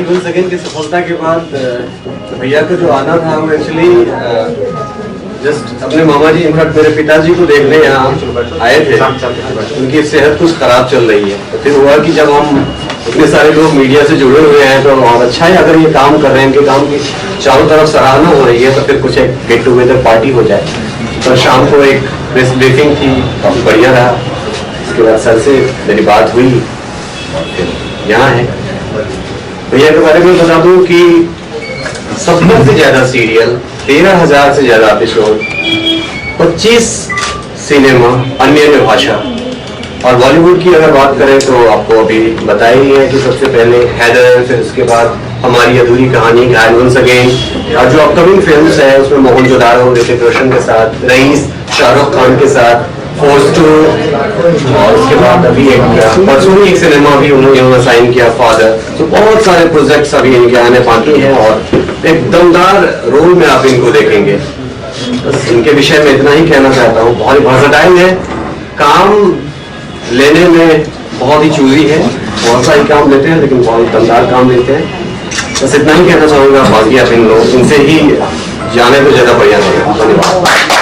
Album second की सफलता के बाद भैया का जो आना था वो एक्चुअली जस्ट अपने मामा जी इनफैक्ट मेरे पिताजी को देखने यहाँ आए थे। उनकी सेहत कुछ खराब चल रही है, तो फिर हुआ कि जब हम इतने सारे लोग मीडिया से जुड़े हुए हैं तो और अच्छा है अगर ये काम कर रहे हैं, इनके काम की चारों तरफ सराहना हो रही है, तो फिर कुछ एक गेट टुगेदर पार्टी हो जाए। तो शाम को एक प्रेस ब्रीफिंग थी, काफ़ी बढ़िया रहा। इसके बाद सर से मेरी बात हुई, फिर यहाँ है। भैया के बारे में बता दूं कि 70 से ज्यादा सीरियल, 13,000 से ज्यादा एपिसोड, 25 सिनेमा अन्य भाषा, और बॉलीवुड की अगर बात करें तो आपको अभी बताया ही है कि सबसे पहले हैदर, फिर उसके बाद हमारी अधूरी कहानी, घायल वंस अगेन, और जो अपकमिंग फिल्म्स है उसमें मोहनजोदारो ऋतिक रोशन के साथ, रईस शाहरुख खान के साथ, फोर्स 2, और उसके बाद अभी परसों एक सिनेमा भी उन्होंने साइन किया, फादर। तो बहुत सारे प्रोजेक्ट्स अभी इनके आने बाकी हैं और एक दमदार रोल में आप इनको देखेंगे। बस इनके विषय में इतना ही कहना चाहता हूँ। बहुत ही वर्सेटाइल है, काम लेने में बहुत ही चूजी है, बहुत सारी काम लेते हैं लेकिन बहुत दमदार काम लेते हैं। बस इतना ही कहना चाहूँगा, बाकी आप इनसे ही जाने तो ज़्यादा बढ़िया रहेगा। धन्यवाद।